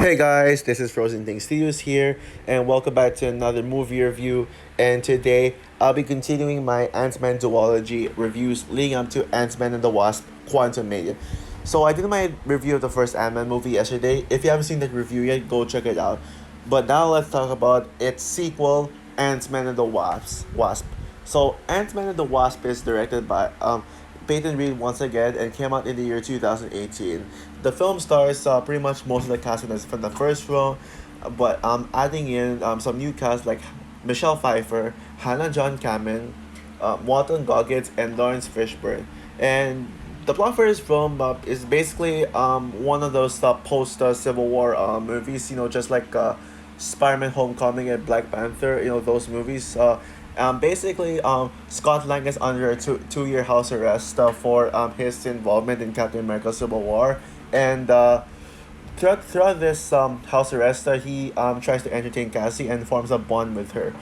Hey guys, this is Frozen Things Studios here, and welcome back to another movie review. And today I'll be continuing my Ant-Man duology reviews leading up to Ant-Man and the Wasp: Quantumania. So I did my review of the first Ant-Man movie yesterday. If you haven't seen that review yet, go check it out. But now let's talk about its sequel, Ant-Man and the Wasp. So Ant-Man and the Wasp is directed by Peyton Reed once again and came out in the year 2018. The film stars pretty much most of the cast from the first film, but adding in some new cast like Michelle Pfeiffer, Hannah John Kamen, Walton Goggins, and Lawrence Fishburne. And the plot for this film is basically one of those post Civil War movies, just like Spider-Man Homecoming and Black Panther, those movies. Basically, Scott Lang is under a two-year house arrest for his involvement in Captain America Civil War. And throughout this house arrest, he tries to entertain Cassie and forms a bond with her.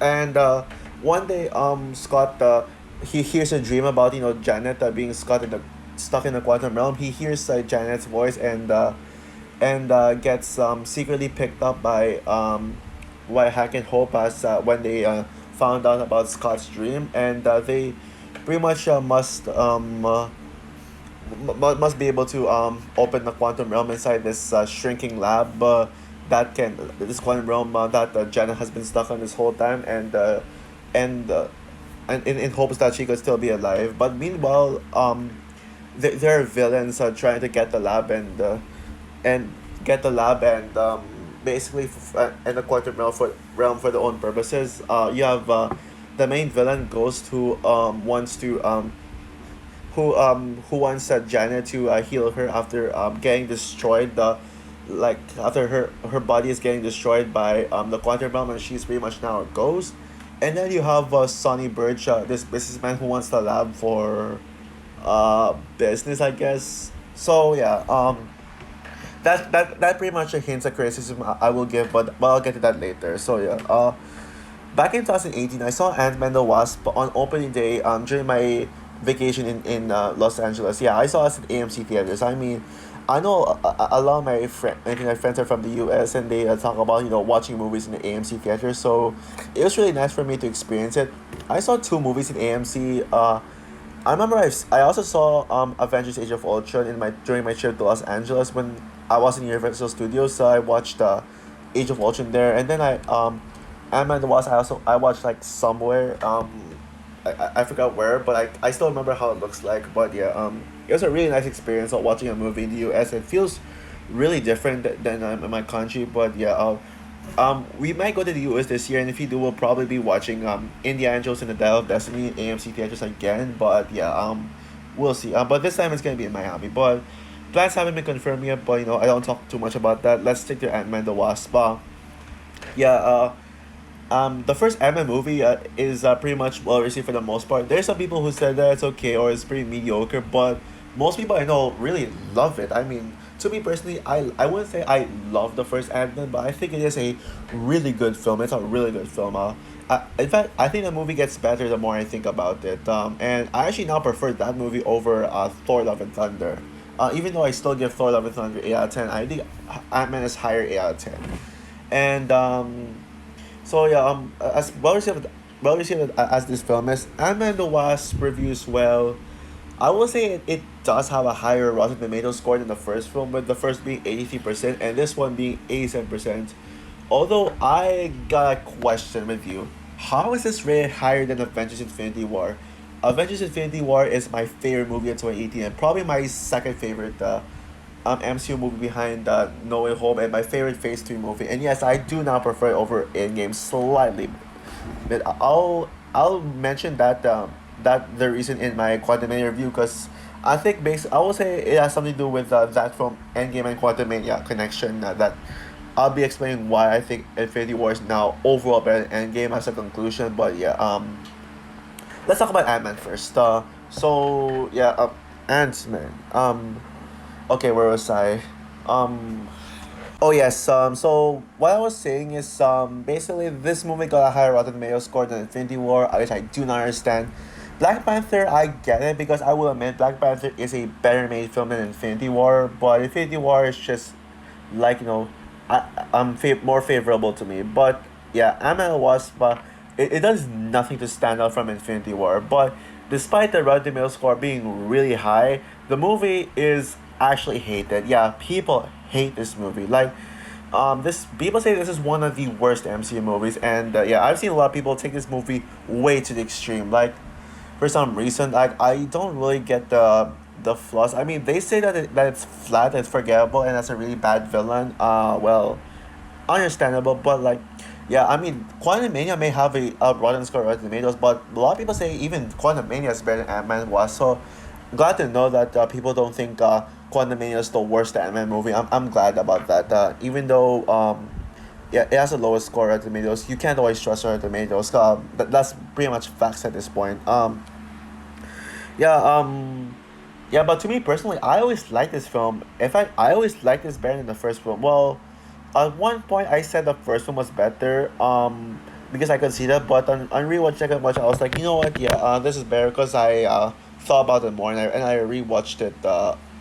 And one day, Scott he hears a dream about Janet being stuck in the quantum realm. He hears Janet's voice and gets secretly picked up by Hack and Hope as when they found out about Scott's dream, and they pretty much must be able to open the quantum realm inside this shrinking lab that can this quantum realm that Janet has been stuck on this whole time, and and in hopes that she could still be alive. But meanwhile, there are villains trying to get the lab and get the lab and basically and the quantum realm for their own purposes. You have the main villain Ghost who wants Janet to heal her after getting destroyed. After her body is getting destroyed by the quantum realm, and she's pretty much now a ghost. And then you have Sonny Birch, this businessman who wants the lab for business, I guess. So yeah, that pretty much hints at criticism I will give, but I'll get to that later. So yeah, back in 2018, I saw Ant Man the Wasp on opening day during my vacation in Los Angeles. Yeah, I saw us at AMC theaters. I mean, I know a lot of my friends are from the US, and they talk about watching movies in the AMC theater. So it was really nice for me to experience it. I saw two movies in AMC. I remember I also saw Avengers: Age of Ultron during my trip to Los Angeles when I was in Universal Studios. So I watched Age of Ultron there, and then Ant-Man the Wasp. I watched like somewhere I forgot where, but I still remember how it looks like. But yeah, it was a really nice experience of watching a movie in the U.S. It feels really different than in my country. But yeah, we might go to the U.S. this year, and if you do, we'll probably be watching Indiana Jones and the Dial of Destiny in AMC theaters again. But yeah, we'll see. But this time it's gonna be in Miami. But plans haven't been confirmed yet. But I don't talk too much about that. Let's stick to Ant Man the Wasp. Yeah. The first Ant-Man movie is pretty much well received for the most part. There's some people who said that it's okay or it's pretty mediocre, but most people I know really love it. I mean, to me personally, I wouldn't say I love the first Ant-Man, but I think it is a really good film. It's a really good film. In fact, I think the movie gets better the more I think about it. And I actually now prefer that movie over Thor: Love and Thunder. Even though I still give Thor: Love and Thunder 8 out of 10, I think Ant-Man is higher 8 out of 10. And so yeah, as well received as this film is, Ant-Man the Wasp reviews well. I will say it does have a higher Rotten Tomato score than the first film, with the first being 83% and this one being 87%. Although I got a question with you. How is this rated higher than Avengers Infinity War? Avengers Infinity War is my favorite movie of 2018 and probably my second favorite MCU movie behind No Way Home, and my favorite Phase 3 movie. And yes, I do now prefer it over Endgame slightly. But I'll mention that the reason in my Quantumania review, because I think I will say it has something to do with that from Endgame and Quantumania connection, that I'll be explaining why I think Infinity War is now overall better than Endgame as a conclusion. But yeah, let's talk about Ant-Man first. So yeah, Ant-Man. Okay, where was I? Um, oh yes. So what I was saying is, basically this movie got a higher Rotten Tomato score than Infinity War, which I do not understand. Black Panther, I get it because I will admit Black Panther is a better made film than Infinity War, but Infinity War is just like more favorable to me. But yeah, Ant-Man and Wasp, it does nothing to stand out from Infinity War. But despite the Rotten Tomatoes score being really high, the movie is actually hated. Yeah, people hate this movie. Like, this people say this is one of the worst MCU movies, and yeah, I've seen a lot of people take this movie way to the extreme. Like, for some reason, I don't really get the flaws. I mean, they say that it's flat, it's forgettable, and that's a really bad villain. Well, understandable, but like, yeah, I mean, Quantum Mania may have a rotten score, Rotten Tomatoes, but a lot of people say even Quantum Mania is better than Ant Man was. So glad to know that people don't think Quantum Mania is the worst Ant Man movie. I'm glad about that. Even though yeah, it has the lowest score Rotten Tomatoes, you can't always trust Rotten Tomatoes. That's pretty much facts at this point. Yeah, yeah, but to me personally, I always liked this film. In fact, I always liked this better than the first film. Well, at one point I said the first one was better, because I could see that, but on rewatch, second watch, I was like, you know what, yeah, this is better because I thought about it more, and I rewatched it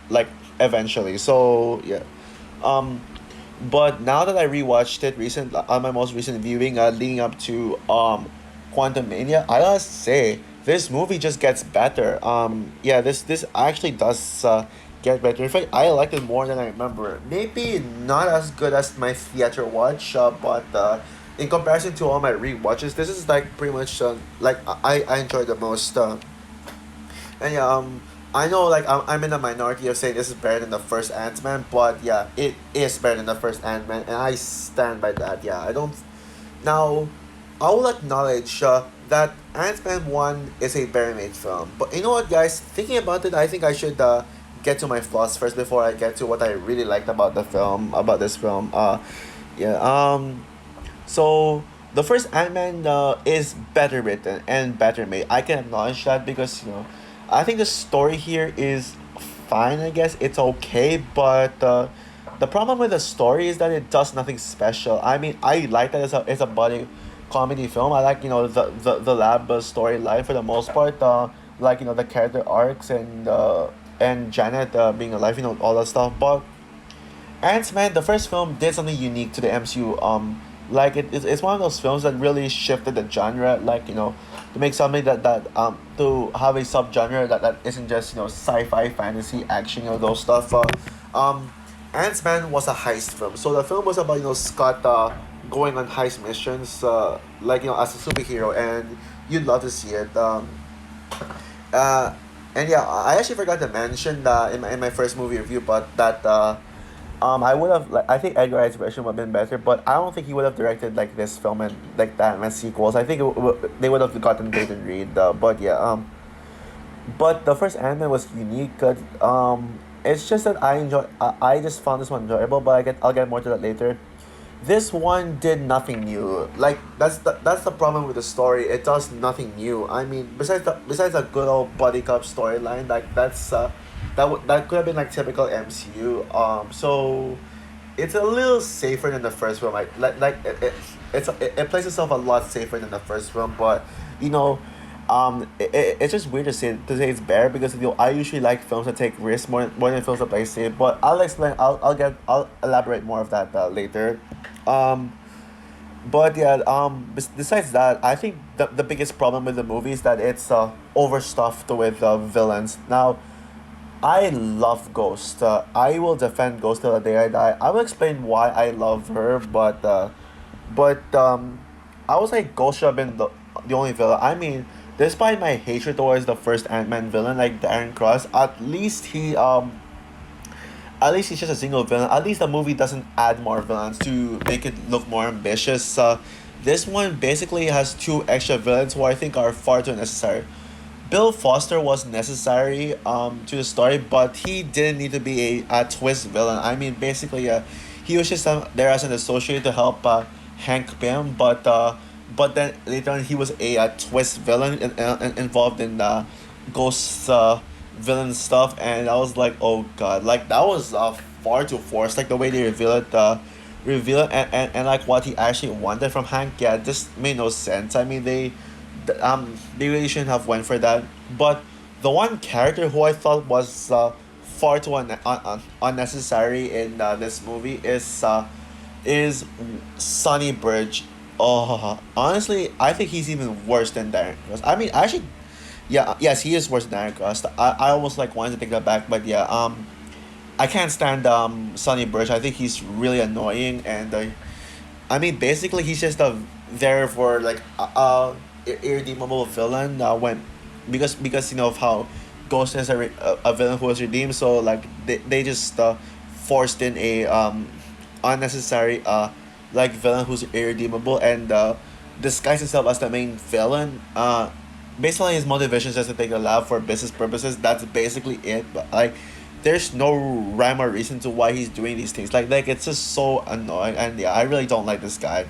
like eventually. So yeah, um, but now that I rewatched it on my most recent viewing, leading up to Quantum Mania, I gotta say this movie just gets better. Yeah, this actually does get better. In fact, I liked it more than I remember. Maybe not as good as my theater watch, but in comparison to all my rewatches, this is like pretty much like I enjoyed the most. And yeah, I know like I'm in the minority of saying this is better than the first Ant Man, but yeah, it is better than the first Ant Man, and I stand by that. Yeah, I don't now. I will acknowledge that Ant Man 1 is a better made film. But you know what, guys? Thinking about it, I think I should get to my flaws first before I get to what I really liked about the film, about this film. Yeah, so the first Ant Man is better written and better made. I can acknowledge that because I think the story here is fine. I guess it's okay, but the problem with the story is that it does nothing special. I mean, I like that it's a buddy comedy film. I like the lab storyline for the most part. Like the character arcs and Janet being alive. All that stuff, but Ant-Man, the first film, did something unique to the MCU. Like it's one of those films that really shifted the genre. Like to make something that to have a subgenre that isn't just sci-fi, fantasy, action, those stuff. Um, Ant-Man was a heist film, so the film was about Scott going on heist missions, like as a superhero, and you'd love to see it. Uh, and yeah, I actually forgot to mention in my first movie review, but that I would have like I think Edgar Wright's version would have been better, but I don't think he would have directed like this film and like that and sequels. I think they would have gotten Peyton Reed. But yeah, but the first Ant Man was unique. It's just that I just found this one enjoyable, but I'll get more to that later. This one did nothing new. Like that's the problem with the story. It does nothing new. I mean, besides a good old buddy cop storyline, like that could have been like typical MCU. So it's a little safer than the first film. It plays itself a lot safer than the first film, but you know. It's just weird to say it's better because I usually like films that take risks more than films that play safe. But I'll elaborate more of that later. Um, but yeah, besides that, I think the biggest problem with the movie is that it's overstuffed with villains. Now, I love Ghost. I will defend Ghost till the day I die. I will explain why I love her, but I would say Ghost should have been the only villain. I mean, despite my hatred towards the first Ant Man villain, like Darren Cross, at least he's just a single villain. At least the movie doesn't add more villains to make it look more ambitious. This one basically has two extra villains who I think are far too necessary. Bill Foster was necessary to the story, but he didn't need to be a twist villain. I mean, basically, he was just there as an associate to help Hank Pym, but then later on he was a twist villain involved in Ghost's villain stuff, and I was like, oh god, like that was far too forced. Like the way they reveal it, and like what he actually wanted from Hank, yeah, just made no sense. I mean, they really shouldn't have went for that. But the one character who I thought was far too unnecessary in this movie is Sonny Bridge. Oh, honestly, I think he's even worse than Darren Cross. I mean, actually, yeah, yes, he is worse than Darren Cross. I almost like wanted to take that back, but yeah, I can't stand Sonny Bridge. I think he's really annoying, and I mean, basically, he's just there for like irredeemable villain when because you know of how Ghost is a villain who was redeemed. So like they just forced in a unnecessary like villain who's irredeemable and disguised himself as the main villain. Basically, his motivation is just to take the lab for business purposes. That's basically it. But like, there's no rhyme or reason to why he's doing these things. Like it's just so annoying. And yeah, I really don't like this guy.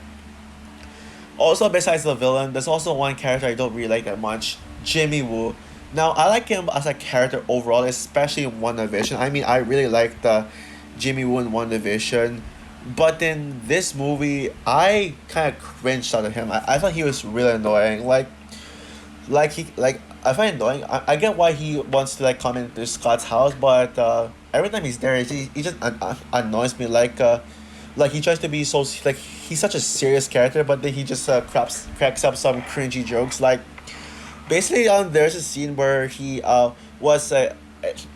Also, besides the villain, there's also one character I don't really like that much, Jimmy Woo. Now, I like him as a character overall, especially in One Division. I mean, I really like the Jimmy Woo in One Division. But in this movie, I kind of cringed out of him. I thought he was really annoying. Like I find it annoying. I get why he wants to like come into Scott's house, but every time he's there, he just annoys me. Like he tries to be so like he's such a serious character, but then he just cracks up some cringy jokes. Like basically, there's a scene where he was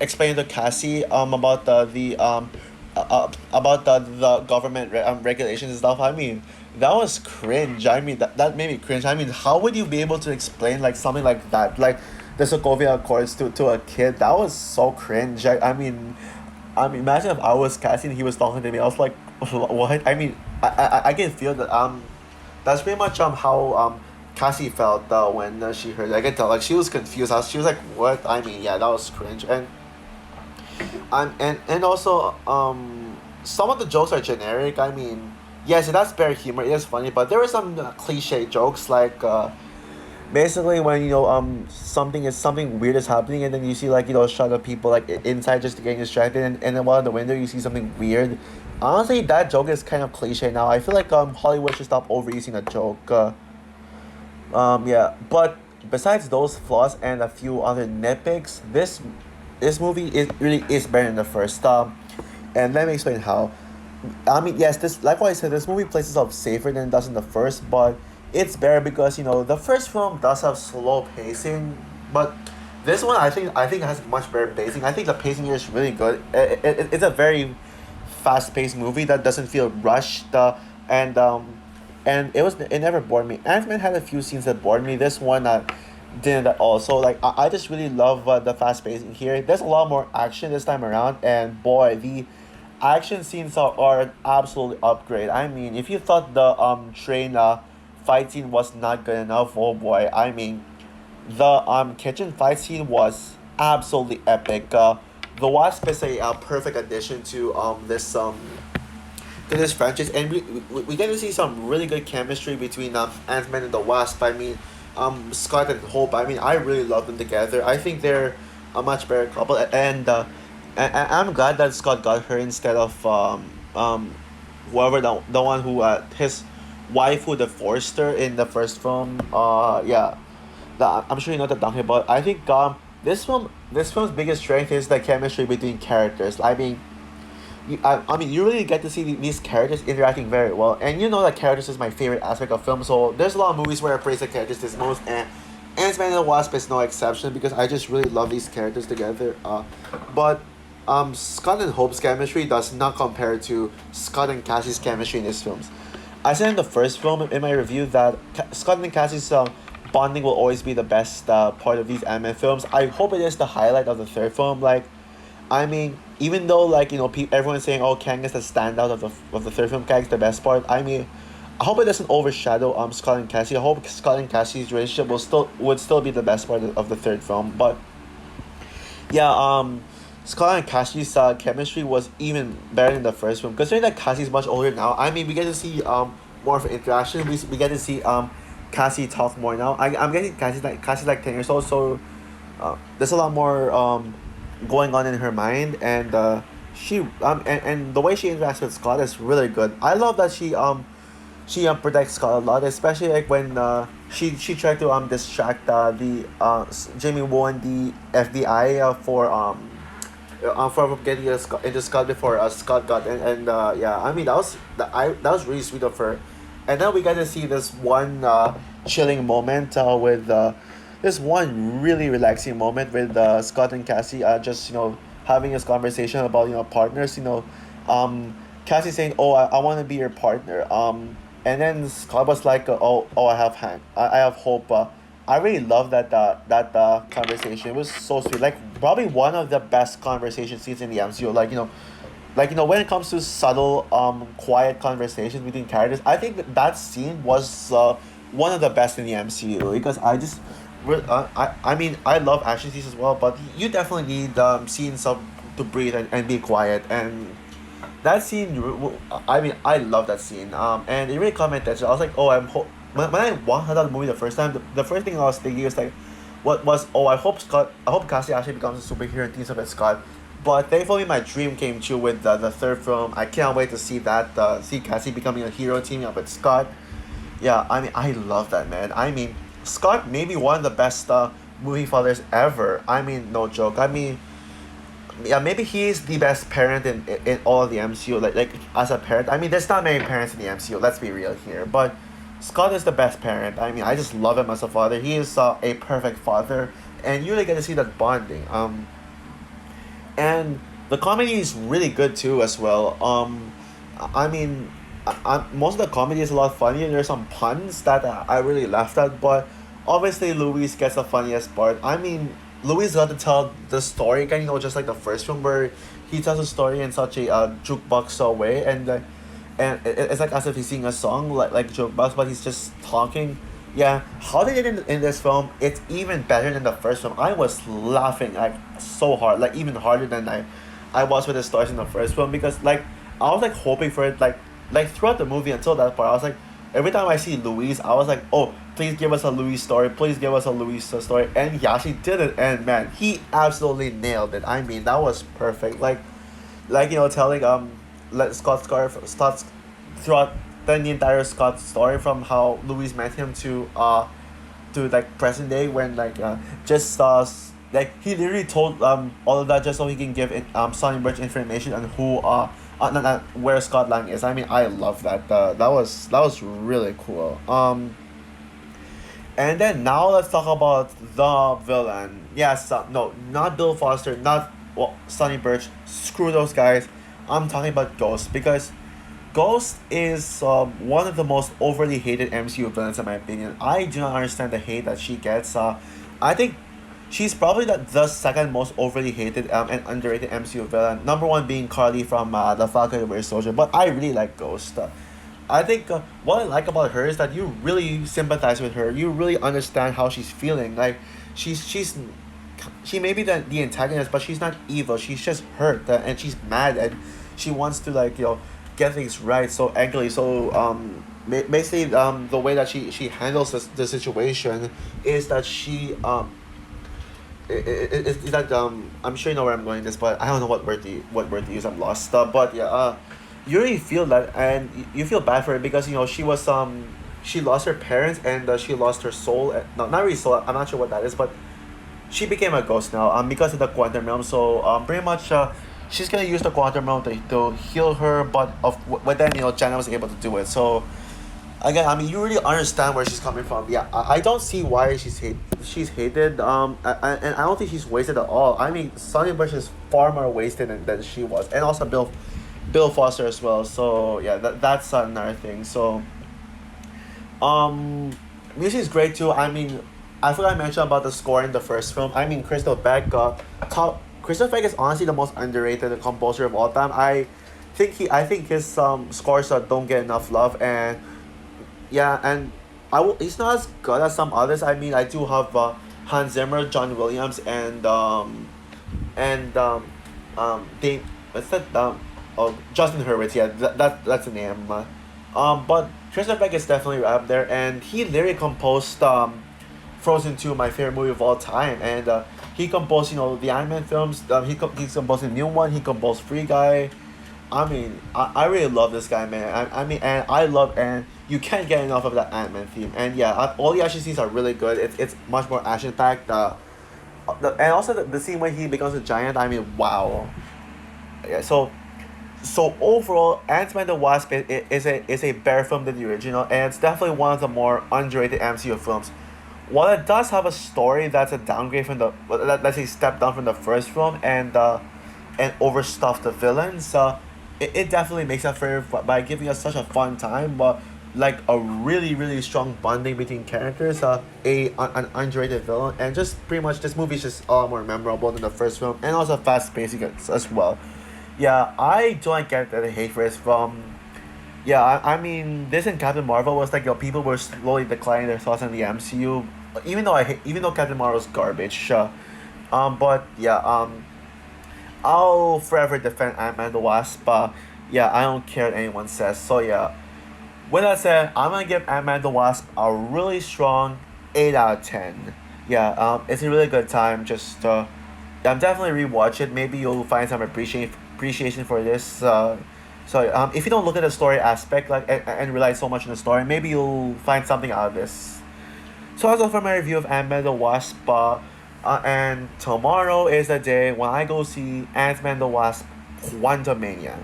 explaining to Cassie about the government regulations and stuff. I mean, that was cringe. I mean, that made me cringe. I mean, how would you be able to explain like something like that, like the Sokovia Accords to a kid? That was so cringe. I mean, imagine if I was Cassie and he was talking to me. I was like, what? I mean, I can feel that. That's pretty much how Cassie felt when she heard it. I can tell like she was confused. She was like, what? I mean, yeah, that was cringe. And also some of the jokes are generic. I mean, yes, it has bare humor. It is funny, but there were some cliche jokes like basically when something weird is happening and then you see like shot of people like inside just getting distracted and then while in the window you see something weird. Honestly, that joke is kind of cliche now. I feel like Hollywood should stop overusing that joke. Yeah, but besides those flaws and a few other nitpicks, this movie is really is better than the first. And let me explain how. I mean, yes, this like what I said, this movie plays itself safer than it does in the first, but it's better because the first film does have slow pacing, but this one I think has much better pacing. I think the pacing here is really good. It's a very fast paced movie that doesn't feel rushed. And it never bored me. Ant-Man had a few scenes that bored me. This one didn't at all. So like I just really love the fast pacing here. There's a lot more action this time around, and boy, the action scenes are an absolute upgrade. I mean, if you thought the train fight scene was not good enough, oh boy, I mean, the kitchen fight scene was absolutely epic. The Wasp is a perfect addition to this franchise, and we get to see some really good chemistry between Ant-Man and the Wasp. I mean, Scott and Hope. I mean, I really love them together. I think they're a much better couple, and I'm glad that Scott got her instead of whoever the one who his wife who divorced her in the first film. Yeah, I'm sure you know what I'm talking about. I think this film's biggest strength is the chemistry between characters. I mean, I mean, you really get to see these characters interacting very well, and that characters is my favorite aspect of film. So there's a lot of movies where I praise the characters the most, and Ant-Man and the Wasp is no exception because I just really love these characters together. But Scott and Hope's chemistry does not compare to Scott and Cassie's chemistry in these films. I said in the first film in my review that Scott and Cassie's bonding will always be the best part of these Ant-Man films. I hope it is the highlight of the third film. Like, I mean, even though like everyone's saying, oh, Kang is the standout of the third film, Kang's the best part. I mean, I hope it doesn't overshadow Scott and Cassie. I hope Scott and Cassie's relationship would still be the best part of the third film. But yeah, Scott and Cassie's chemistry was even better than the first film. Considering that Cassie's much older now, I mean, we get to see more of an interaction. We get to see Cassie talk more now. I'm getting Cassie's like 10 years old, so there's a lot more going on in her mind, and and the way she interacts with Scott is really good. I love that she protects Scott a lot, especially like when she tried to distract the Jamie Woo and the FBI for from getting into Scott before Scott got in, and yeah, I mean that was really sweet of her, and then we got to see this one chilling moment with this one really relaxing moment with Scott and Cassie just having this conversation about partners Cassie saying, oh, I want to be your partner, and then Scott was like, oh, I have I have hope. I really love that conversation. It was so sweet. Like probably one of the best conversation scenes in the MCU. When it comes to subtle, quiet conversations between characters, I think that scene was one of the best in the MCU because I mean I love action scenes as well, but you definitely need scenes of to breathe and be quiet and that scene. I mean, I love that scene. And it really caught my attention. I was like, oh, when I watched that movie the first time, the first thing I was thinking was like, what was oh, I hope Cassie actually becomes a superhero and teams up with Scott. But thankfully, my dream came true with the third film. I can't wait to see that see Cassie becoming a hero teaming up with Scott. Yeah, I mean, I love that man. I mean, Scott may be one of the best movie fathers ever. I mean, no joke. I mean, yeah, maybe he is the best parent in all of the MCU. Like as a parent, I mean, there's not many parents in the MCU. Let's be real here, but Scott is the best parent. I mean, I just love him as a father. He is a perfect father, and you really get to see that bonding. And the comedy is really good too as well. I mean, most of the comedy is a lot funny, and there's some puns that I really laughed at. But obviously, Louis gets the funniest part. I mean, Louis got to tell the story again. Just like the first film where he tells a story in such a jukebox way, and it's like as if he's singing a song like jukebox, but he's just talking. Yeah, how they did in this film, it's even better than the first film. I was laughing like so hard, like even harder than I was with the stories in the first film because like I was like hoping for it like throughout the movie until that part. I was like every time I see Louise, I was like, oh, please give us a Louise story, please give us a Louise story, and he actually did it, and man, he absolutely nailed it. I mean, that was perfect. Telling let Scott's throughout the entire Scott story from how Louise met him to like present day when just like he literally told all of that just so he can give it Sonny Birch information on who where Scott Lang is. I mean, I love that. That was really cool. And then now let's talk about the villain. Yes, no, not Bill Foster, not Sonny Birch. Screw those guys. I'm talking about Ghost because Ghost is one of the most overly hated MCU villains in my opinion. I do not understand the hate that she gets. I think she's probably the second most overly hated and underrated MCU villain. Number one being Carly from The Falcon and Winter Soldier. But I really like Ghost. I think what I like about her is that you really sympathize with her. You really understand how she's feeling. Like she may be the antagonist, but she's not evil. She's just hurt and she's mad and she wants to get things right so angrily. So basically the way that she handles the situation is that she it's that I'm sure you know where I'm going with this, but I don't know what word to use. I'm lost. But yeah, you really feel that, and you feel bad for her because she was she lost her parents and she lost her soul. No, not really soul. I'm not sure what that is, but she became a ghost now. Because of the quantum realm. So pretty much she's gonna use the quantum realm to heal her, but then China was able to do it. So again, I mean, you really understand where she's coming from. Yeah, I don't see why she's hated. And I don't think she's wasted at all. I mean, Sonny Bush is far more wasted than she was, and also Bill Foster as well. So yeah, that's another thing. So music is great too. I mean, I forgot I mentioned about the score in the first film. I mean, Crystal Beck is honestly the most underrated composer of all time. I think his scores don't get enough love, and yeah, and he's not as good as some others. I mean, I do have Hans Zimmer, John Williams, and Dave. What's that? Justin Hurwitz. Yeah, that's the name. But Tristan Beck is definitely up there, and he literally composed Frozen 2, my favorite movie of all time, and he composed the Iron Man films. He's composed a new one. He composed Free Guy. I mean, I really love this guy, man. I mean, and you can't get enough of that Ant-Man theme. And yeah, all the action scenes are really good. It's much more action packed. and also the scene when he becomes a giant. I mean, wow. Yeah. So overall, Ant-Man the Wasp is a better film than the original, and it's definitely one of the more underrated MCU films. While it does have a story that's a downgrade from the, let's say, step down from the first film, and overstuff the villains, it definitely makes up for it by giving us such a fun time, but like a really really strong bonding between characters, an underrated villain, and just pretty much this movie is just a lot more memorable than the first film, and also fast paced as well. Yeah, I don't get the hate for this from. Yeah, I mean, this and Captain Marvel was like, people were slowly declining their thoughts on the MCU, even though Captain Marvel's garbage. But yeah, I'll forever defend Ant Man the Wasp. Yeah, I don't care what anyone says. So yeah, with that said, I'm gonna give Ant Man the Wasp a really strong 8 out of 10. Yeah, it's a really good time. Just definitely rewatch it. Maybe you'll find some appreciation for this. If you don't look at the story aspect, like, and rely so much on the story, maybe you'll find something out of this. So that's all for my review of Ant-Man the Wasp. And tomorrow is the day when I go see Ant-Man the Wasp Quantumania.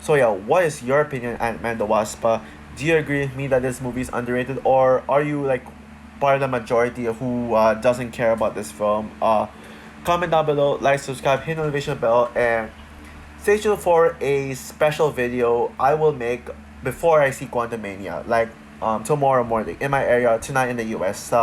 So yeah, what is your opinion on Ant-Man the Wasp? Do you agree with me that this movie is underrated, or are you like part of the majority who doesn't care about this film? Comment down below, like, subscribe, hit the notification bell, and stay tuned for a special video I will make before I see Quantumania, like tomorrow morning in my area, tonight in the US.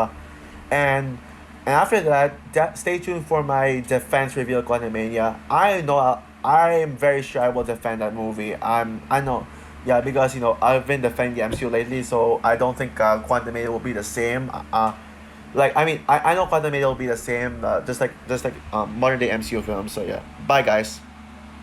And after that, stay tuned for my defense review of Quantumania. I know I'm very sure I will defend that movie. I know, yeah, because I've been defending the MCU lately, so I don't think Quantumania will be the same. Like, I mean, I know Quantumania will be the same, just like modern day MCU films. So yeah, bye guys.